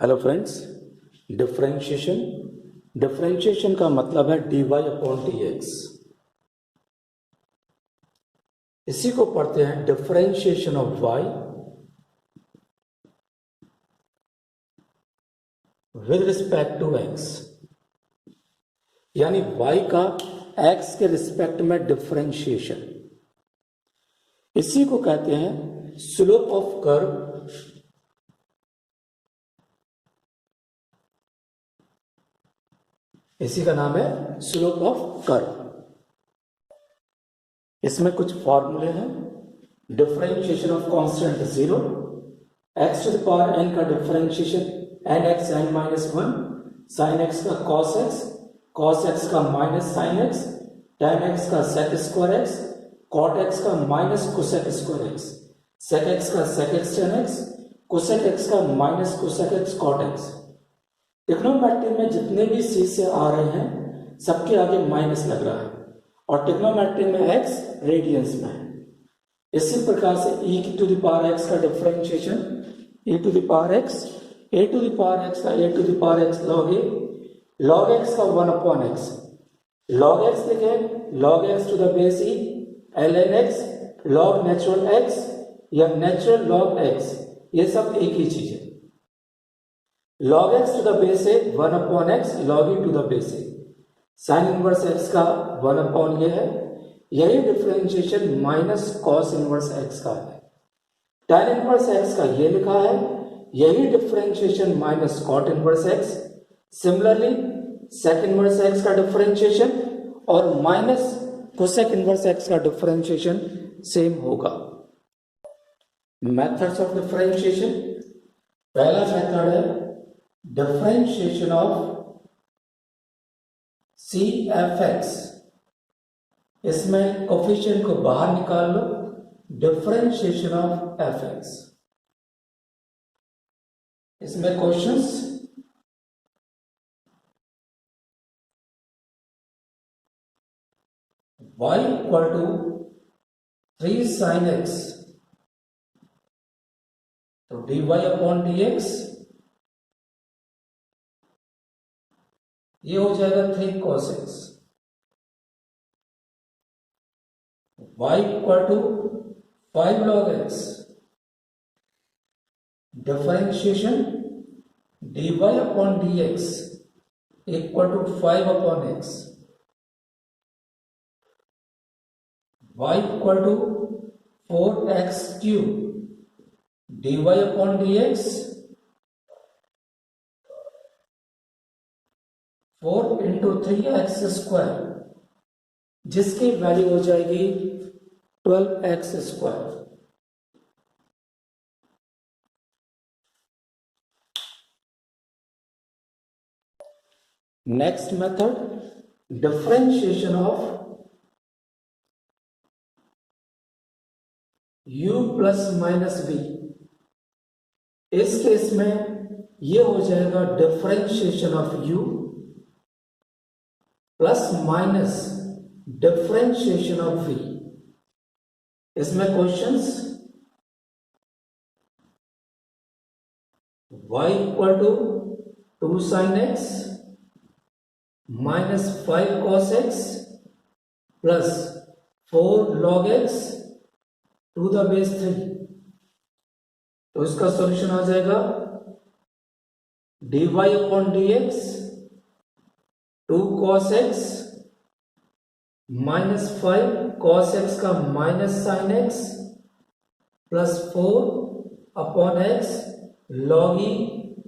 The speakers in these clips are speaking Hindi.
हेलो फ्रेंड्स, डिफरेंशिएशन डिफरेंशिएशन का मतलब है dy अपॉन dx। इसी को पढ़ते हैं differentiation of y with respect to x, यानी y का x के रिस्पेक्ट में डिफरेंशिएशन। इसी को कहते हैं स्लोप ऑफ कर्व इसी का नाम है स्लोप ऑफ कर्व। इसमें कुछ फॉर्मूले हैं। Differentiation of constant 0, x to the power n का differentiation n x n minus 1, sin x का cos x का minus sin x, tan x का sec square x, cot x का minus cosec square x, sec x का sec x tan x, cosec x का minus cosec x cot x। Trigonometry में जितने भी सी से आ रहे हैं सबके आगे माइनस लग रहा है और ट्रिग्नोमेट्री में x रेडियंस में है। इसी प्रकार से e to the power x का differentiation e to the power x, a to the power x का a to the power x log x का 1 अपॉन x, log x लिखे log x to the base e, ln x, log natural x या नेचुरल log x, ये सब एक ही चीज है। log x to the base a 1 upon x log e to the base a, sine inverse x का 1 अपॉन ये है, यही differentiation minus cos inverse x का है। tan इनवर्स x का ये लिखा है, यही differentiation minus cot inverse x। Similarly sec inverse x का डिफरेंशिएशन और माइनस कोसेक इनवर्स x का डिफरेंशिएशन सेम होगा। मेथड्स ऑफ डिफरेंशिएशन, पहला मेथड है differentiation of C F X. इसमें कोफिशिएंट को बाहर निकाल लो, डिफरेंशिएशन ऑफ एफ एक्स। इसमें questions y equal to 3 sin x, तो dy अपॉन dx ये हो जाएगा 3 cos x। y equal to 5 log x, differentiation dy upon dx equal to 5 upon x, y equal to 4x cube, dy upon dx 4 into 3x square, जिसकी वैल्यू हो जाएगी 12x square. Next method differentiation of u plus minus v। इस केस में ये हो जाएगा differentiation of u plus minus differentiation of v। इसमें questions y equal to 2 sin x minus 5 cos x plus 4 log x to the base 3। तो इसका सॉल्यूशन आ जाएगा dy upon dx 2 cos x minus 5 cos x का minus sin x plus 4 upon x log e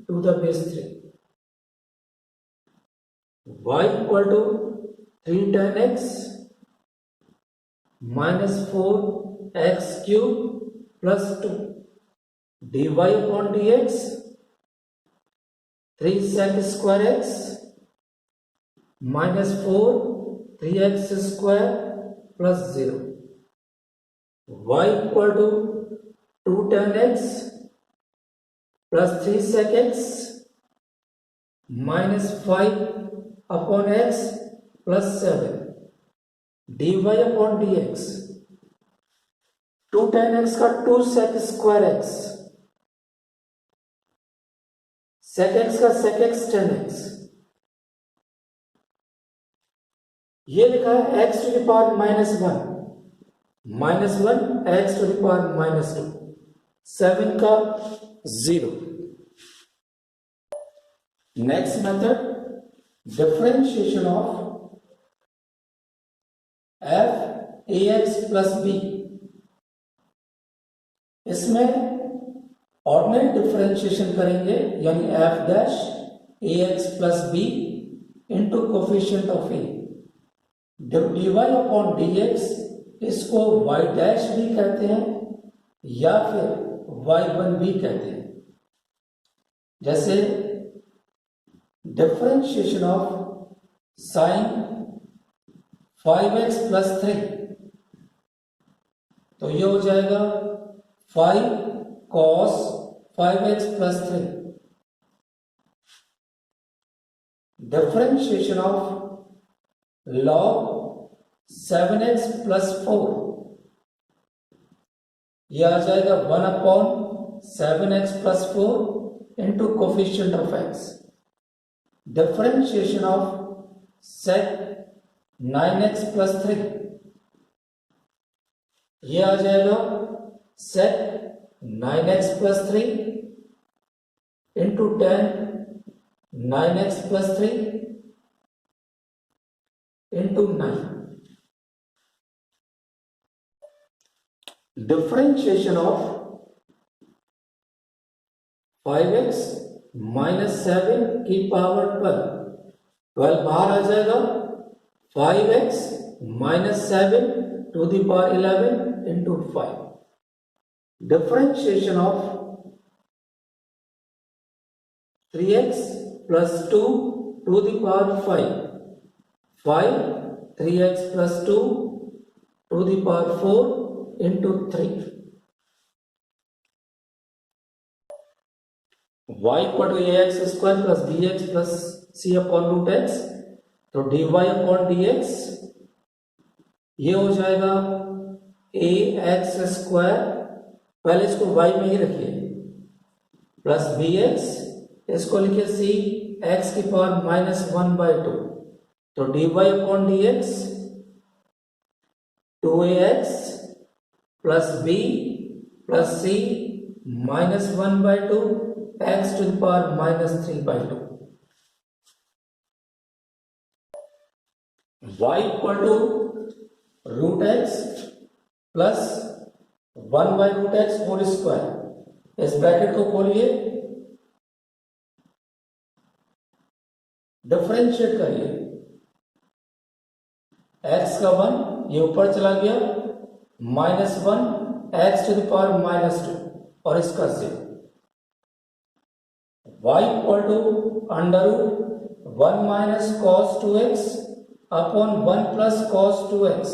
to the base 3। y equal to 3 tan x minus 4 x cube plus 2, dy upon dx 3 sec square x minus 4 3x square plus 0, y equal to 2 tan x plus 3 sec x minus 5 upon x plus 7, dy upon dx 2 tan x का 2 sec square x sec x का sec x tan x, ये लिखा है x to the power -1 x to the power -2, 7 का 0. Next method, differentiation of f ax plus b. इसमें ऑर्डिनरी डिफरेंशिएशन करेंगे, यानी f dash ax plus b into coefficient of a. dy upon dx, इसको y डैश भी कहते हैं या फिर y1 भी कहते हैं. जैसे differentiation of sine 5x plus 3, तो ये हो जाएगा 5 cos 5x plus 3. Differentiation of log 7x plus 4, यह आ जाएगा 1 upon 7x plus 4 into coefficient of x. Differentiation of sec 9x plus 3, यह आ जाएगा sec 9x plus 3 into tan 9x plus 3 into 9. Differentiation of 5x minus 7 की पावर 12 बाहर आ जाएगा. 5x minus 7 to the power 11 into 5. Differentiation of 3x plus 2 to the power 5 3x plus 2 to the power 4 into 3. y equal to ax square plus bx plus c upon root x, तो dy अपॉन dx ये हो जाएगा ax स्क्वायर, पहले इसको y में ही रखिए, प्लस bx, इसको लिखिए c x की पावर -1/2, तो dy upon dx 2ax plus b plus c -1/2 x to the power -3/2. y equal to root x plus 1/√x whole square. इस ब्रैकेट को खोलिए, डिफरेंशिएट करिए. x का 1 ये ऊपर चला गया, -1 x टू द पावर -2 और इसका 0. y equal to under root 1 minus cos 2x upon 1 plus cos 2x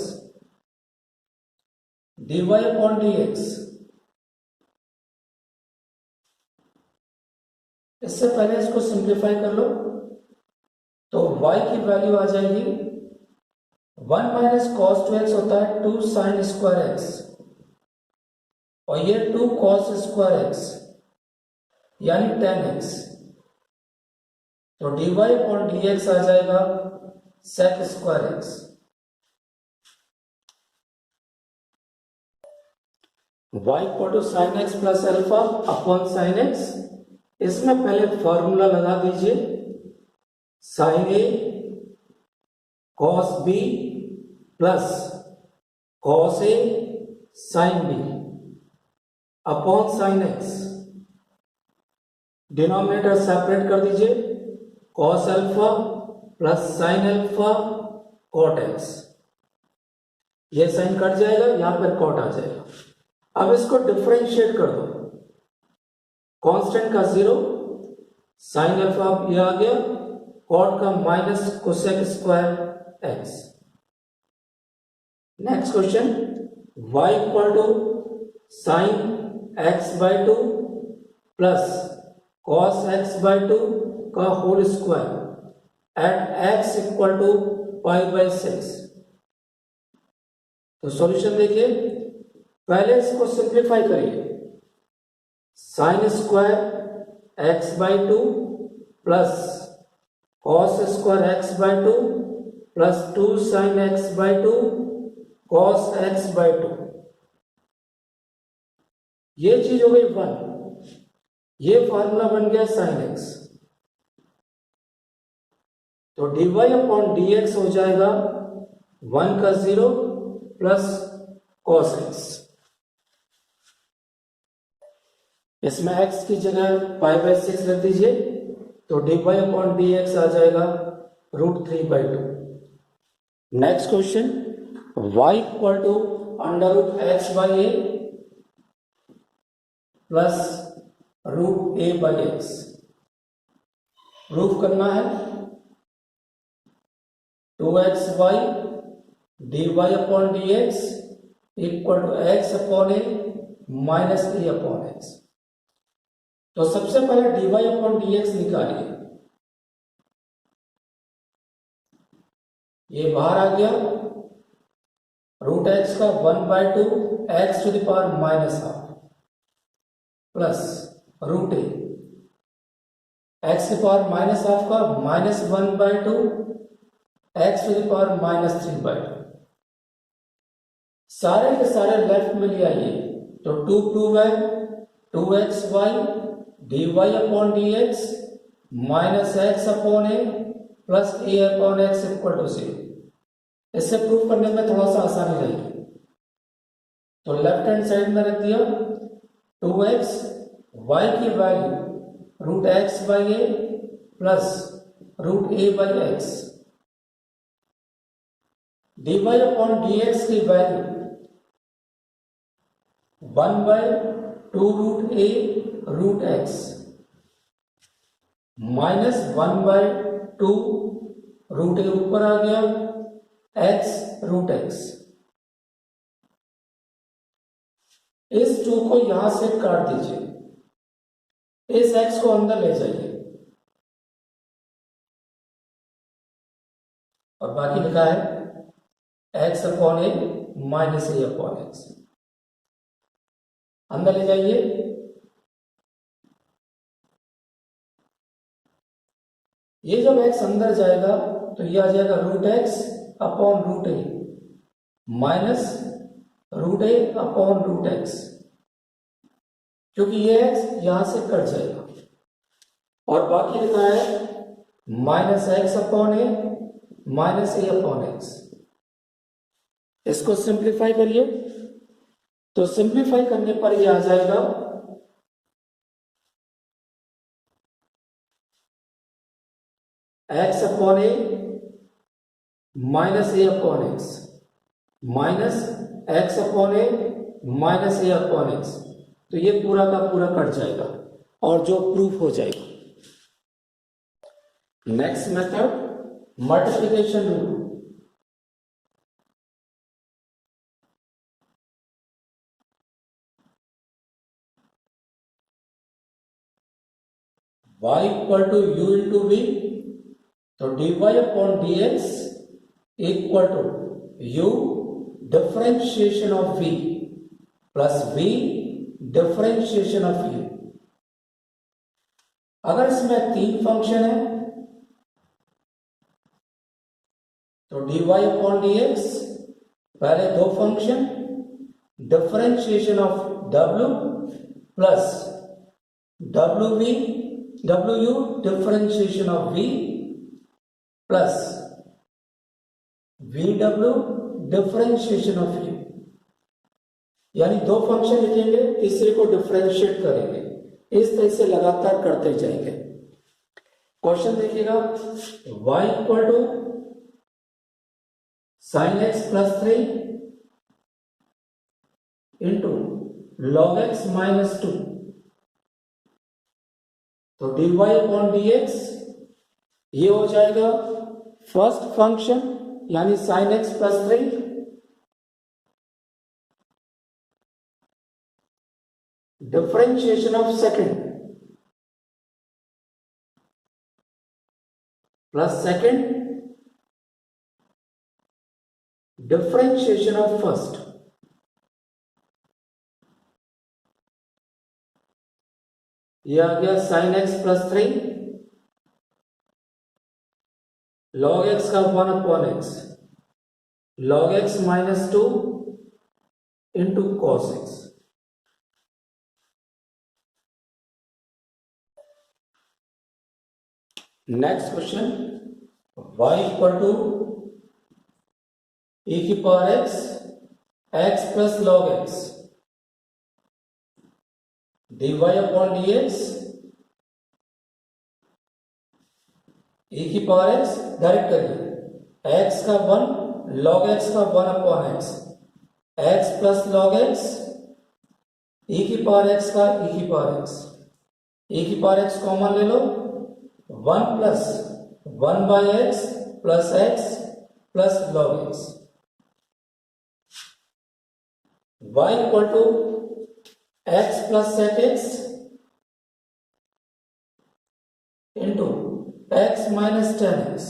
dy upon dx. इससे पहले इसको सिंप्लीफाई कर लो, तो y की वैल्यू आ जाएगी 1 माइनस कॉस 2x होता है 2 साइन स्क्वायर x, और ये 2 कॉस स्क्वायर x यानी tan x, तो dy अपॉन dx आ जाएगा sec square x. y equal to sine x plus alpha upon sine x. इसमें पहले फॉर्मूला लगा दीजिए, sine A cos B plus cos A sine B upon sine x. Denominator separate कर दीजिए, cos alpha plus sine alpha cot x. ये साइन कट जाएगा, यहां पर कॉट आ जाएगा. अब इसको डिफरेंशिएट कर दो, कांस्टेंट का 0, साइन अल्फा ये आ गया, कॉट का minus cosec square x. Next question, y equal to sine x by 2 plus cos x by 2 का whole square at x equal to π/6. तो सॉल्यूशन देखिए, पहले इसको सिंप्लीफाई करिए. Sine square x by two plus cos square x by two plus 2 sine x by two cos x by two. ये चीज हो गई 1। ये फॉर्मूला बन गया साइन एक्स, तो dy अपॉन dx हो जाएगा 1 का 0 प्लस कॉस एक्स। इसमें x की जगह π/6 रख दीजिए, तो dy अपॉन dx आ जाएगा √3/2। Next question, y equal to √x/a plus √a/x proof करना है। 2xy dy upon dx equal to x upon a minus a upon x। तो सबसे पहले dy अपॉन dx निकालिए, ये बाहर आ गया, √x का 1/2 x to the power minus half plus √a x की पावर माइनस हाफ का minus 1/2 x to the power minus 3/2। सारे के सारे लेफ्ट में ले आइए, तो 2 2 है 2xy dy upon dx minus x upon a plus a upon x equal to 0। इससे प्रूफ करने में थोड़ा सा आसानी रहेगी, तो लेफ्ट हैंड साइड में रख दिया 2x, y की value √x/a plus √a/x, dy upon dx की वैल्यू 1/2√a√x माइनस 1/2 √a ऊपर आ गया x√x। इस 2 को यहां से काट दीजिए, इस x को अंदर ले जाइए और बाकी लिखा है x upon a minus a upon x। अंदर ले जाइए, ये जब x अंदर जाएगा तो ये आ जाएगा √x upon √a minus √a upon √x, क्योंकि ये x यहां से कट जाएगा, और बाकी लिखा है minus x upon a minus a upon x। इसको सिंप्लीफाई करिए, तो सिंप्लीफाई करने पर ये आ जाएगा x upon a minus a upon x minus x upon a minus a upon x। तो ये पूरा का पूरा कट जाएगा और जो प्रूफ हो जाएगा। Next method multiplication rule. y equal to u into v, तो dy upon dx equal to u differentiation of v plus v differentiation of u। अगर इसमें 3 फंक्शन है तो dy अपॉन dx पहले 2 function differentiation of w plus wv wu differentiation of v plus vw differentiation of u। यानी 2 फंक्शन लिखेंगे, तीसरे को डिफरेंशिएट करेंगे, इस तरह से लगातार करते जाएंगे। क्वेश्चन देखिएगा, y equal to sine x plus 3 into log x minus 2, तो dy अपॉन dx ये हो जाएगा फर्स्ट फंक्शन यानी sine x plus 3 differentiation of second plus second differentiation of first. ये आ गया sine x plus 3 log x का 1 upon x log x minus 2 into cos x. Next question y equal to e की power x x plus log x dy upon dx e की पावर x डायरेक्ट करिए x का 1 log x का 1 upon x x plus log x e की पावर x का e की पावर x e की पावर x कॉमन ले लो 1 plus 1 by x plus log x y equal to x plus sec x into x minus 10x।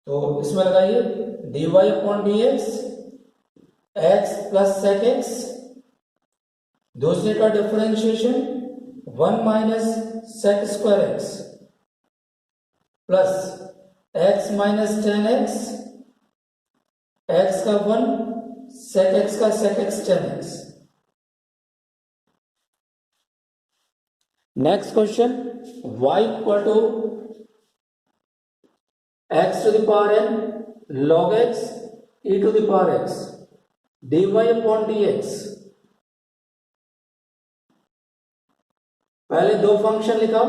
तो इसमें लगाइए dy upon dx x plus sec x दूसरे का differentiation 1 minus sec square x plus x minus 10x x का 1 सेक एक्स का sec x 10x। Next question y equal to x to the power n log x e to the power x dy upon dx। पहले दो फंक्शन लिखा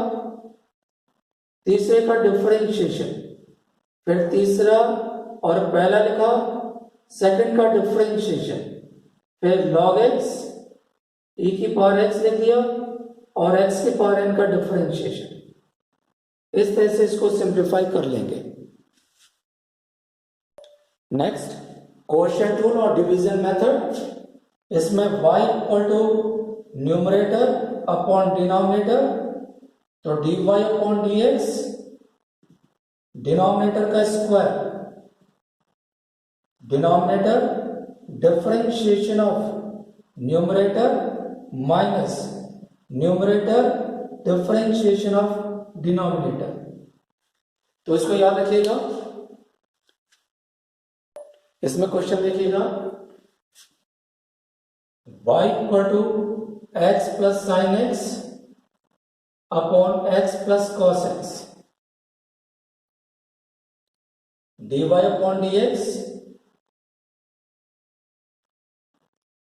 तीसरे का डिफरेंशिएशन फिर तीसरा और पहला लिखा सेकंड का डिफरेंशिएशन फिर log x e की पावर x लिख दिया और x की पावर n का डिफरेंशिएशन। इस तरह से इसको सिंप्लीफाई कर लेंगे। नेक्स्ट क्वोशिएंट रूल और डिवीजन मेथड। इसमें y equal to numerator upon denominator तो dy अपॉन dx डिनोमिनेटर का square denominator differentiation of numerator minus numerator differentiation of denominator. तो इसको याद रखिएगा। इसमें क्वेश्चन देखिएगा y equal to x plus sine x upon x plus cos x dy upon dx।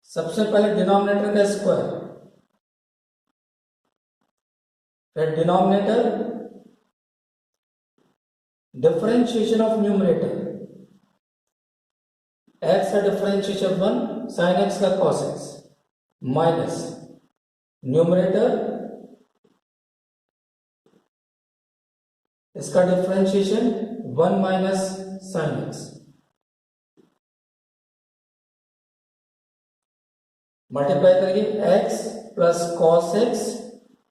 सबसे पहले डिनोमिनेटर का स्क्वायर फिर denominator differentiation of numerator x का डिफरेंशिएशन 1 साइन x का कॉस x माइनस न्यूमरेटर इसका differentiation 1 minus sine x multiply करिए x plus cos x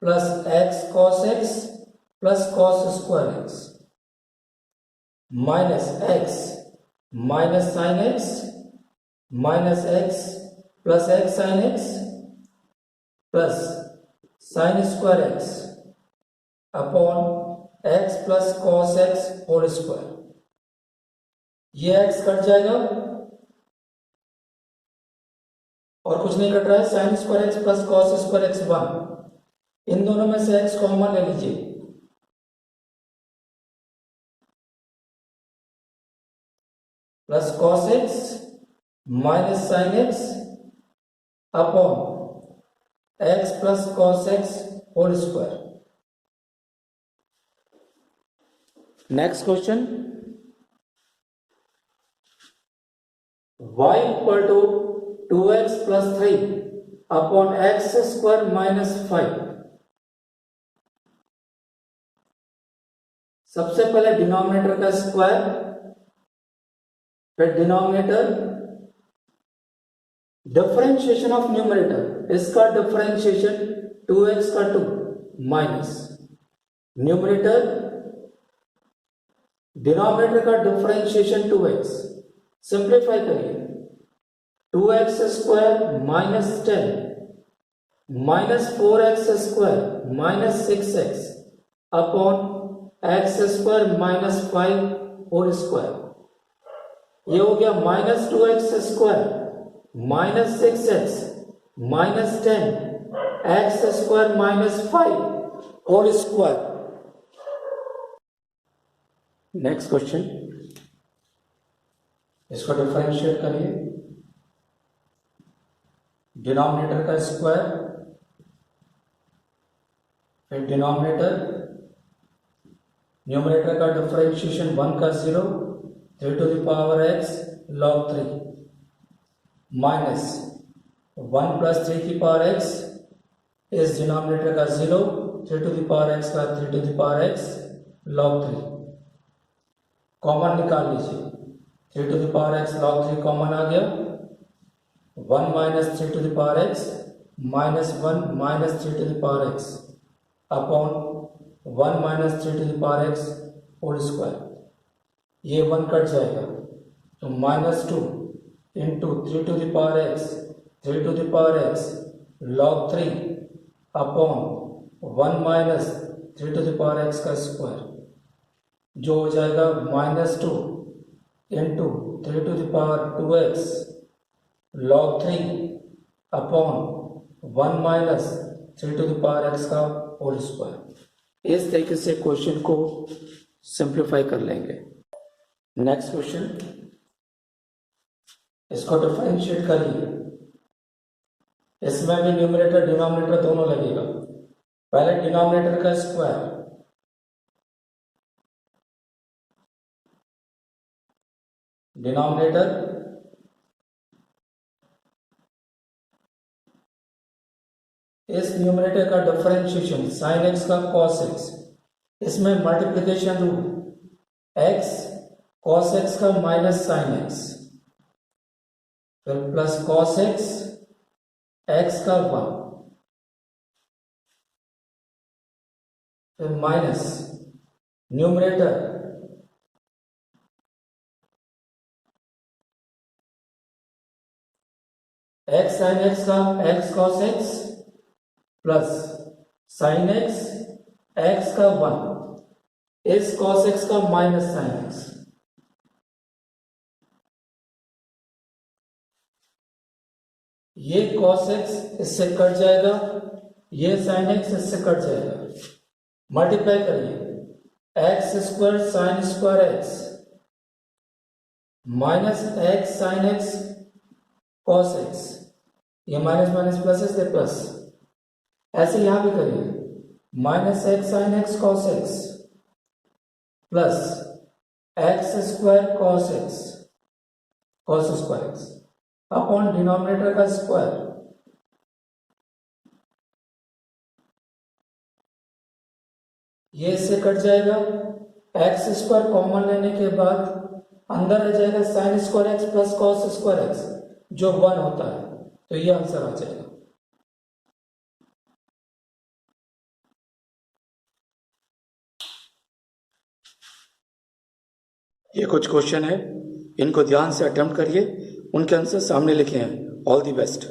plus x cos x plus cos square x minus x minus sine x minus x plus x sine x plus sine square x upon x plus cos x whole square. ये एक्स कट जाएगा और कुछ नहीं कट रहा है। Sine square x plus cos square x 1 इन दोनों में से एक्स कॉमन ले लीजिए plus cos x minus sine x upon x plus cos x whole square. Next question y equal to 2x plus 3 upon x square minus 5। सबसे पहले डिनोमिनेटर का स्क्वायर फिर डिनोमिनेटर डिफरेंशिएशन ऑफ न्यूमरेटर इसका डिफरेंशिएशन 2x का 2 माइनस न्यूमरेटर डिनोमिनेटर का डिफरेंशिएशन 2x। सिंप्लीफाई करिए 2x square minus 10 minus 4x square minus 6x upon x square minus 5 whole square. ये हो गया minus 2x square minus 6x minus 10 x square minus 5 whole square. Next question, इसको डिफरेंशिएट करिए। डिनोमिनेटर का स्क्वायर फिर डिनोमिनेटर, न्यूमरेटर का डिफरेंशिएशन 1 का 0 3 to the power x log 3 minus 1 plus 3 की पावर x इस डिनोमिनेटर का 0 3 टू द पावर x का 3 to the power x log 3 common निकाल लीजिए। 3 to the power x log 3 common आ गया। 1 minus 3 to the power x minus 1 minus 3 to the power x upon 1 minus 3 to the power x whole square. ये 1 कट जाएगा तो minus 2 into 3 to the power x 3 to the power x log 3 upon 1 minus 3 to the power x का स्क्वायर, जो हो जाएगा minus 2 into 3 to the power 2x log 3 upon 1 minus 3 to the power x का होल स्क्वायर। इस तरीके से क्वेश्चन को सिंप्लीफाई कर लेंगे। नेक्स्ट क्वेश्चन, इसको डिफरेंशिएट करिए। इसमें भी न्यूमरेटर डिनोमिनेटर दोनों लगेगा। पहले डिनोमिनेटर का स्क्वायर, डिनोमिनेटर इस न्यूमरेटर का डिफरेंशिएशन sin x का cos x, इसमें multiplication rule x cos x का माइनस sin x फिर प्लस cos x x का 1 फिर minus numerator x sin x का x cos x plus sin x x का 1 इस cos x का माइनस sin x। ये cos x इससे कट जाएगा, ये sin x इससे कट जाएगा। मल्टीप्लाई करिए x square sine square x minus x sin x cos x, ये माइनस माइनस प्लस से प्लस। ऐसे यहां भी करिए minus x sin x cos x plus x square cos x cos square x upon denominator का स्क्वायर। ये इससे कट जाएगा, x स्क्वायर कॉमन लेने के बाद अंदर रह जाएगा sin square x plus cos square x जो 1 होता है, तो ये आंसर आ जाएगा। ये कुछ क्वेश्चन है, इनको ध्यान से अटेम्प्ट करिए, उनके आंसर सामने लिखे हैं। All the best.